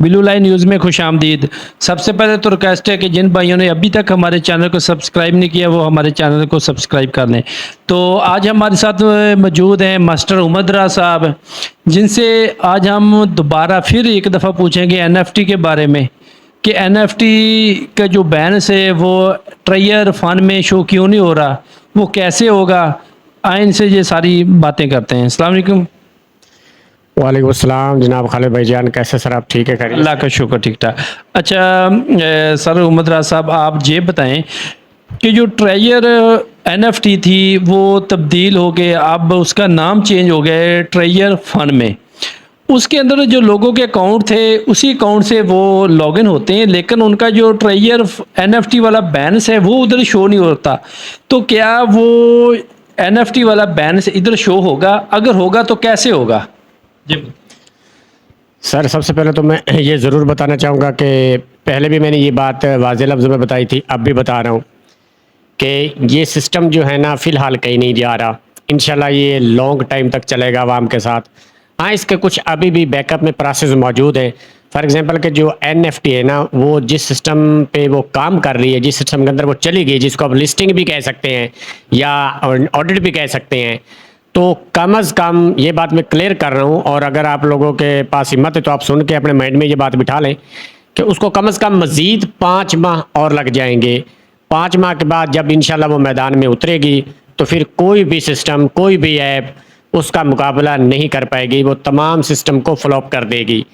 Blue line news में खुशामदीद। सबसे पहले तो रिक्वेस्ट है कि जिन भाइयों ने अभी तक हमारे चैनल को सब्सक्राइब नहीं किया वो हमारे चैनल को सब्सक्राइब कर लें। तो आज हमारे साथ मौजूद हैं मास्टर उमर दराज साहब, जिनसे आज हम दोबारा फिर एक दफ़ा पूछेंगे एनएफटी के बारे में कि एनएफटी का जो बैलेंस है वो ट्रायर फंड में शो क्यों नहीं हो रहा, वो कैसे होगा। आए इनसे ये सारी बातें करते हैं। अस्सलाम वालेकुम। वालेकुम अस्सलाम जनाब खालिद भाईजान, कैसे सर आप ठीक है? खैरियत? अल्लाह का शुक्र, ठीक ठाक। अच्छा सर उमर दराज साहब, आप ये बताएं कि जो ट्रायर एनएफटी थी वो तब्दील हो गए, अब उसका नाम चेंज हो गया है ट्रायर फंड में। उसके अंदर जो लोगों के अकाउंट थे उसी अकाउंट से वो लॉगिन होते हैं, लेकिन उनका जो ट्रायर एनएफटी वाला बैलेंस है वो उधर शो नहीं होता। तो क्या वो एनएफटी वाला बैलेंस इधर शो होगा? अगर होगा तो कैसे होगा जी? सर सबसे पहले तो मैं ये ज़रूर बताना चाहूँगा कि पहले भी मैंने ये बात वाज़ेह लफ्ज़ में बताई थी, अब भी बता रहा हूँ कि ये सिस्टम जो है ना फ़िलहाल कहीं नहीं जा रहा। इंशाल्लाह ये लॉन्ग टाइम तक चलेगा आवाम के साथ। हाँ, इसके कुछ अभी भी बैकअप में प्रोसेस मौजूद हैं। फॉर एग्ज़ाम्पल कि जो एनएफटी है ना, वो जिस सिस्टम पे वो काम कर रही है, जिस सिस्टम के अंदर वो चली गई, जिसको आप लिस्टिंग भी कह सकते हैं या ऑडिट भी कह सकते हैं, तो कम अज़ कम ये बात मैं क्लियर कर रहा हूँ, और अगर आप लोगों के पास हिम्मत है तो आप सुन के अपने माइंड में ये बात बिठा लें कि उसको कम अज़ कम मज़ीद 5 माह और लग जाएंगे। 5 माह के बाद जब इंशाल्लाह वो मैदान में उतरेगी तो फिर कोई भी सिस्टम, कोई भी ऐप उसका मुकाबला नहीं कर पाएगी। वो तमाम सिस्टम को फ्लॉप कर देगी।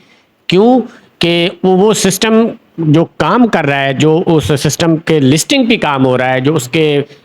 क्यों? कि वो सिस्टम जो काम कर रहा है, जो उस सिस्टम के लिस्टिंग पे काम हो रहा है, जो उसके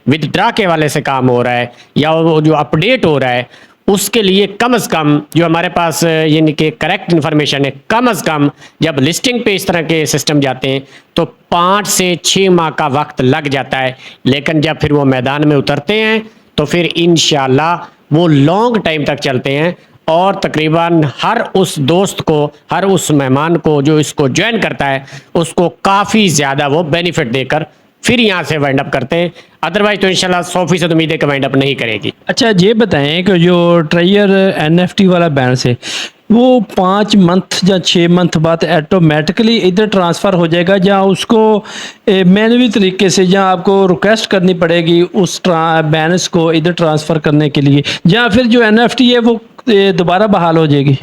विदड्रा के वाले से काम हो रहा है, या वो जो अपडेट हो रहा है, उसके लिए कम अज़ कम जो हमारे पास यानी कि करेक्ट इन्फॉर्मेशन है, कम अज़ कम जब लिस्टिंग पे इस तरह के सिस्टम जाते हैं तो 5 से 6 माह का वक्त लग जाता है। लेकिन जब फिर वो मैदान में उतरते हैं तो फिर इंशाल्लाह वो लॉन्ग टाइम तक चलते हैं, और तकरीबन हर उस दोस्त को, हर उस मेहमान को जो इसको ज्वाइन करता है, उसको काफ़ी ज़्यादा वो बेनिफिट देकर फिर यहाँ से वाइंड अप करते हैं। अदरवाइज तो इंशाल्लाह 100% उम्मीद है कि वाइंड अप नहीं करेगी। अच्छा ये बताएं कि जो ट्रायर एनएफटी वाला बैलेंस है वो 5 मंथ या 6 मंथ बाद ऑटोमेटिकली इधर ट्रांसफ़र हो जाएगा, या उसको मैनुअली तरीके से, या आपको रिक्वेस्ट करनी पड़ेगी उस बैलेंस को इधर ट्रांसफ़र करने के लिए, या फिर जो एनएफटी है वो दोबारा बहाल हो जाएगी?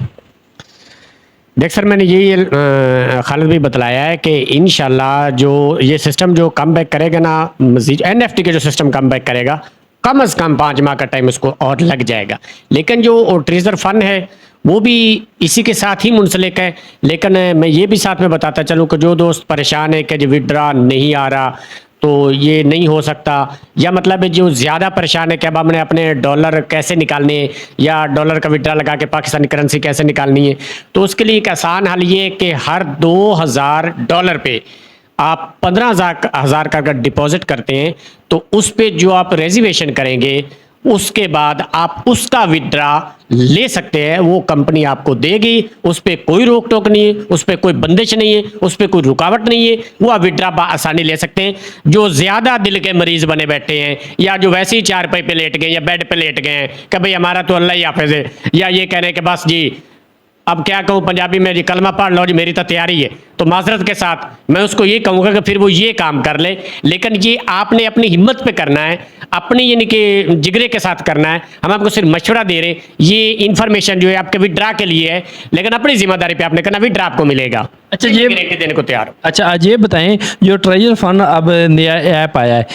देख सर, मैंने यही खालिद भी बतलाया है कि इंशाल्लाह जो ये सिस्टम जो कम बैक करेगा ना, मजीद एनएफटी के जो सिस्टम कम बैक करेगा, कम अज़ कम 5 माह का टाइम उसको और लग जाएगा। लेकिन जो ट्रेजर फंड है वो भी इसी के साथ ही मुंसलिक है। लेकिन मैं ये भी साथ में बताता चलूँ कि जो दोस्त परेशान है कि जो विड्रा नहीं आ रहा तो ये नहीं हो सकता, या मतलब जो ज़्यादा परेशान है कि अब हमने अपने डॉलर कैसे निकालने हैं, या डॉलर का विड्रा लगा के पाकिस्तानी करेंसी कैसे निकालनी है, तो उसके लिए एक आसान हल ये है कि हर $2000 पे आप 15,000 का अगर डिपॉजिट करते हैं तो उस पर जो आप रेजिवेशन करेंगे उसके बाद आप उसका विड्रा ले सकते हैं। वो कंपनी आपको देगी, उस पर कोई रोक टोक नहीं है, उस पर कोई बंदिश नहीं है, उस पर कोई रुकावट नहीं है। वो आप विड्रा आसानी ले सकते हैं। जो ज़्यादा दिल के मरीज़ बने बैठे हैं, या जो वैसे ही चारपाई पे लेट गए या बेड पे लेट गए हैं कि भाई हमारा तो अल्लाह ही हाफिज़ है, या ये कह रहे हैं कि बस जी अब क्या कहूँ पंजाबी में, जी कलमा पढ़ लो जी मेरी तो तैयारी है, तो माजरत के साथ मैं उसको ये कहूँगा कि फिर वो ये काम कर ले। लेकिन ये आपने अपनी हिम्मत पे करना है, अपनी यानी कि जिगरे के साथ करना है। हम आपको सिर्फ मशवरा दे रहे, ये इन्फॉर्मेशन जो है आपके विड्रा के लिए है, लेकिन अपनी जिम्मेदारी पे आपने करना, विड्रा आपको मिलेगा। अच्छा ये देने को तैयार हो। अच्छा आज ये बताएं, जो ट्रायर फंड अब नया ऐप आया है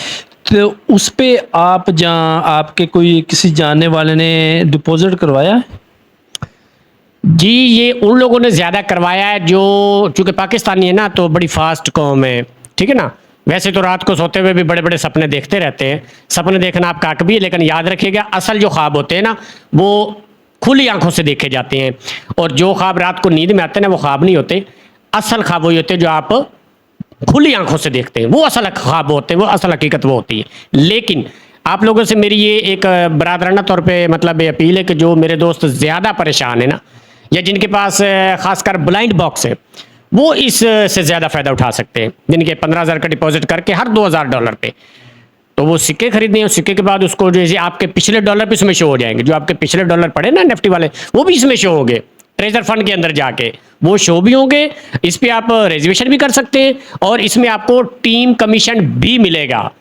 तो उस पे आप जहाँ आपके कोई किसी जानने वाले ने डिपॉजिट करवाया है? जी ये उन लोगों ने ज़्यादा करवाया है जो, चूँकि पाकिस्तानी है ना तो बड़ी फास्ट कौम है, ठीक है ना। वैसे तो रात को सोते हुए भी बड़े बड़े सपने देखते रहते हैं, सपने देखना आपका हक भी है, लेकिन याद रखिएगा असल जो ख्वाब होते हैं ना वो खुली आंखों से देखे जाते हैं, और जो ख्वाब रात को नींद में आते हैं ना वो ख्वाब नहीं होते। असल ख्वाब वही होते हैं जो आप खुली आंखों से देखते हैं, वो असल ख्वाब होते हैं, वो असल हकीकत वो होती है। लेकिन आप लोगों से मेरी ये एक बरादराना तौर पे मतलब ये अपील है कि जो मेरे दोस्त ज़्यादा परेशान है ना, या जिनके पास खासकर ब्लाइंड बॉक्स है, वो इससे ज़्यादा फ़ायदा उठा सकते हैं। जिनके 15,000 का डिपॉजिट करके हर $2000 पे तो वो सिक्के खरीदने हैं, सिक्के के बाद उसको जैसे आपके पिछले डॉलर भी इसमें शो हो जाएंगे, जो आपके पिछले डॉलर पड़े ना एनएफटी वाले वो भी इसमें शो होंगे। ट्रेजर फंड के अंदर जाके वो शो भी होंगे। इस पे आप रिजर्वेशन भी कर सकते हैं और इसमें आपको टीम कमीशन भी मिलेगा।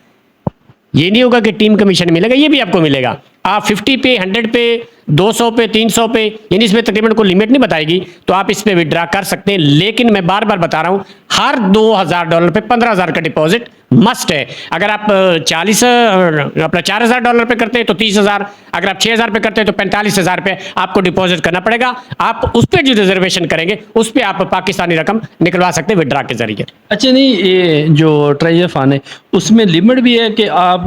ये नहीं होगा कि टीम कमीशन मिलेगा, ये भी आपको मिलेगा। आप 50 पे, 100 पे, 200 पे, 300 पे, यानी इसमें तकरीबन कोई लिमिट नहीं बताएगी, तो आप इस पे विड्रा कर सकते हैं। लेकिन मैं बार बार बता रहा हूं, हर $2000 पे 15000 का डिपॉजिट मस्ट है। अगर आप 4000 डॉलर पे करते हैं तो 30000, अगर आप 6000 पे करते हैं तो 45000 पे आपको डिपॉजिट करना पड़ेगा। आप उस पर जो रिजर्वेशन करेंगे उस पर आप पाकिस्तानी रकम निकलवा सकते हैं विड्रा के जरिए। अच्छा, नहीं, ये जो ट्रेजर फंड है उसमें लिमिट भी है कि आप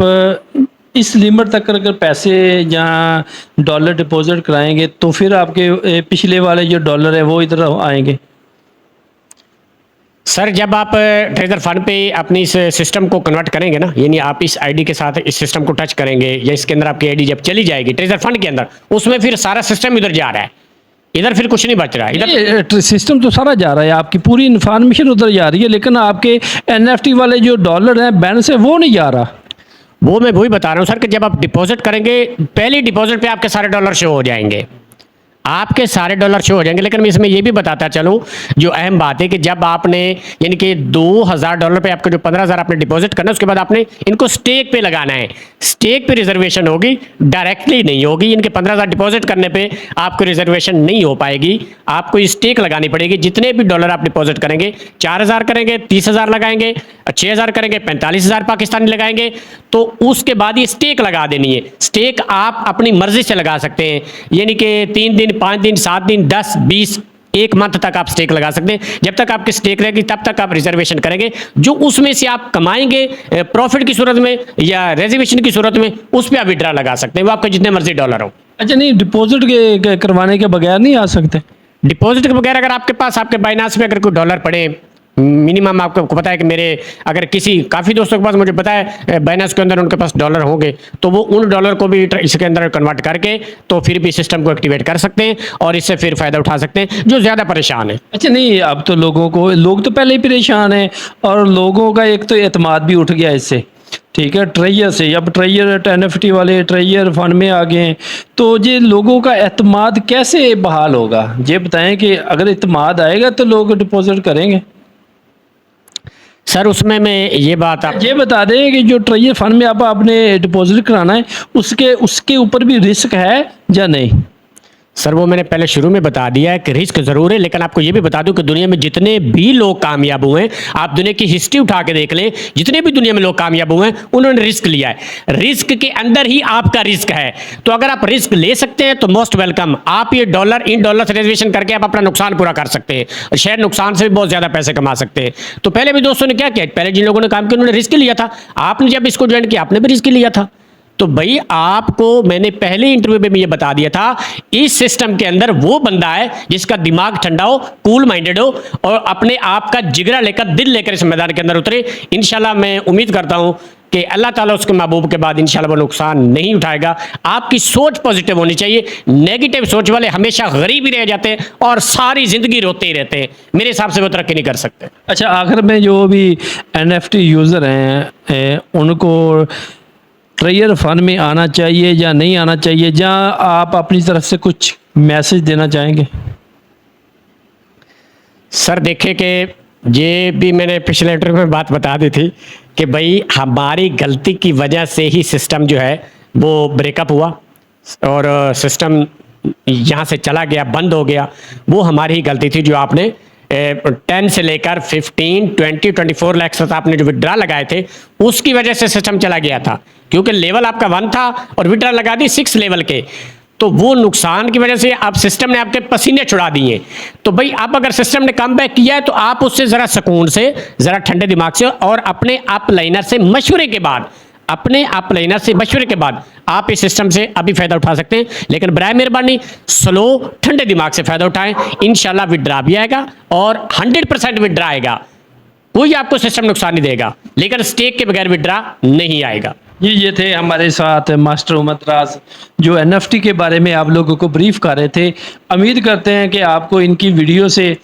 इस लिमिट तक अगर पैसे या डॉलर डिपॉजिट कराएंगे तो फिर आपके पिछले वाले जो डॉलर है वो इधर आएंगे? सर, जब आप ट्रेजर फंड पे अपनी इस सिस्टम को कन्वर्ट करेंगे ना, यानी आप इस आईडी के साथ इस सिस्टम को टच करेंगे या इसके अंदर आपकी आईडी जब चली जाएगी ट्रेजर फंड के अंदर, उसमें फिर सारा सिस्टम इधर जा रहा है, इधर फिर कुछ नहीं बच रहा है। इधर सिस्टम तो सारा जा रहा है, आपकी पूरी इन्फॉर्मेशन उधर जा रही है, लेकिन आपके एनएफटी वाले जो डॉलर हैं बैलेंस है वो नहीं जा रहा। वो मैं वही बता रहा हूँ सर कि जब आप डिपॉजिट करेंगे, पहली डिपॉजिट पे आपके सारे डॉलर शो हो जाएंगे, आपके सारे डॉलर शो हो जाएंगे। लेकिन मैं इसमें ये भी बताता चलूँ, जो अहम बात है कि जब आपने यानी कि $2000 पे आपको जो 15000 आपने डिपॉजिट करना है, उसके बाद आपने इनको स्टेक पे लगाना है। स्टेक पे रिजर्वेशन होगी, डायरेक्टली नहीं होगी। इनके 15000 डिपॉजिट करने पे आपको रिजर्वेशन नहीं हो पाएगी, आपको स्टेक लगानी पड़ेगी। जितने भी डॉलर आप डिपॉजिट करेंगे, 4000 करेंगे 30000 लगाएंगे, 6000 करेंगे 45000 पाकिस्तानी लगाएंगे, तो उसके बाद ये स्टेक लगा देनी है। स्टेक आप अपनी मर्जी से लगा सकते हैं, यानी कि 3 दिन, 5 दिन, 7 दिन, 10, 20, 1 मंथ तक आप स्टेक लगा सकते हैं। जब तक आपकी स्टेक रहेगी तब तक आप रिजर्वेशन करेंगे। जो उसमें से आप कमाएंगे प्रॉफिट की सूरत में या रिजर्वेशन की सूरत में, उस पर आप विड्रा लगा सकते हैं, वो आपके जितने मर्जी डॉलर हो। अच्छा, नहीं, डिपॉजिट के करवाने के बगैर नहीं आ सकते? डिपॉजिट के बगैर अगर आपके पास आपके बाइनांस में अगर कोई डॉलर पड़े, मिनिमम आपको पता है कि मेरे अगर किसी काफ़ी दोस्तों के पास मुझे पता है बाइनांस के अंदर उनके पास डॉलर होंगे, तो वो उन डॉलर को भी इसके अंदर कन्वर्ट करके तो फिर भी सिस्टम को एक्टिवेट कर सकते हैं और इससे फिर फ़ायदा उठा सकते हैं जो ज़्यादा परेशान है। अच्छा, नहीं, अब तो लोग तो पहले ही परेशान हैं और लोगों का एक तो एतमाद भी उठ गया इससे, ठीक है, ट्रेजर से। अब ट्रेजर एनएफटी वाले ट्रेजर फंड में आ गए हैं, तो ये लोगों का एतमाद कैसे बहाल होगा? ये बताएं कि अगर एतमाद आएगा तो लोग डिपॉजिट करेंगे। सर, उसमें मैं ये बात आप ये बता दें कि जो ट्रेजर फंड में आपने डिपॉजिट कराना है उसके ऊपर भी रिस्क है या नहीं? सर, वो मैंने पहले शुरू में बता दिया है कि रिस्क ज़रूर है, लेकिन आपको ये भी बता दूं कि दुनिया में जितने भी लोग कामयाब हुए हैं, आप दुनिया की हिस्ट्री उठा के देख लें, जितने भी दुनिया में लोग कामयाब हुए हैं उन्होंने रिस्क लिया है। रिस्क के अंदर ही आपका रिस्क है, तो अगर आप रिस्क ले सकते हैं तो मोस्ट वेलकम। आप ये इन डॉलर से रिजर्वेशन करके आप अपना नुकसान पूरा कर सकते हैं, शायद नुकसान से भी बहुत ज़्यादा पैसे कमा सकते हैं। तो पहले भी दोस्तों ने क्या किया, पहले जिन लोगों ने काम किया उन्होंने रिस्क लिया था। आपने जब इसको ज्वाइन किया आपने भी रिस्क लिया था। तो भाई, आपको मैंने पहले इंटरव्यू में भी ये बता दिया था, इस सिस्टम के अंदर वो बंदा है जिसका दिमाग ठंडा हो, कूल माइंडेड हो और अपने आप का जिगरा लेकर, दिल लेकर इस मैदान के अंदर उतरे। इंशाल्लाह मैं उम्मीद करता हूं कि अल्लाह ताला उसके महबूब के बाद इंशाल्लाह वो नुकसान नहीं उठाएगा। आपकी सोच पॉजिटिव होनी चाहिए। नेगेटिव सोच वाले हमेशा गरीब ही रह जाते हैं और सारी जिंदगी रोते ही रहते हैं। मेरे हिसाब से वो तरक्की नहीं कर सकते। अच्छा, आखिर में जो भी एनएफटी यूज़र हैं उनको ट्रेजर फंड में आना चाहिए या नहीं आना चाहिए, या आप अपनी तरफ से कुछ मैसेज देना चाहेंगे? सर, देखे कि ये भी मैंने पिछले इंटरव्यू में बात बता दी थी कि भाई हमारी गलती की वजह से ही सिस्टम जो है वो ब्रेकअप हुआ और सिस्टम यहाँ से चला गया, बंद हो गया। वो हमारी ही गलती थी जो आपने 10 से लेकर 15, 20, 24 लाख तक आपने जो विड्रा लगाए थे उसकी वजह से सिस्टम चला गया था, क्योंकि लेवल आपका 1 था और विड्रा लगा दी 6 लेवल के। तो वो नुकसान की वजह से अब सिस्टम ने आपके पसीने छुड़ा दिए। तो भाई, अब अगर सिस्टम ने कम बैक किया है तो आप उससे ज़रा सुकून से, ज़रा ठंडे दिमाग से और अपने अपलाइनर से मशवरे के बाद आप इस सिस्टम से अभी फ़ायदा उठा सकते हैं। लेकिन बराए मेहरबानी स्लो ठंडे दिमाग से फ़ायदा उठाएं। इंशाल्लाह विड्रा भी आएगा और 100% विड्रा आएगा। कोई आपको सिस्टम नुकसान नहीं देगा, लेकिन स्टेक के बगैर विड्रा नहीं आएगा। ये थे हमारे साथ मास्टर उमद राज, जो एनएफटी के बारे में आप लोगों को ब्रीफ कर रहे थे। उम्मीद करते हैं कि आपको इनकी वीडियो से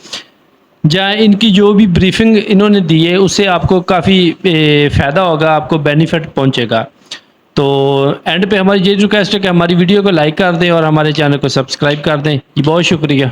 या इनकी जो भी ब्रीफिंग इन्होंने दी है उससे आपको काफ़ी फ़ायदा होगा, आपको बेनिफिट पहुंचेगा। तो एंड पे हमारी ये रिक्वेस्ट है कि हमारी वीडियो को लाइक कर दें और हमारे चैनल को सब्सक्राइब कर दें। जी, बहुत शुक्रिया।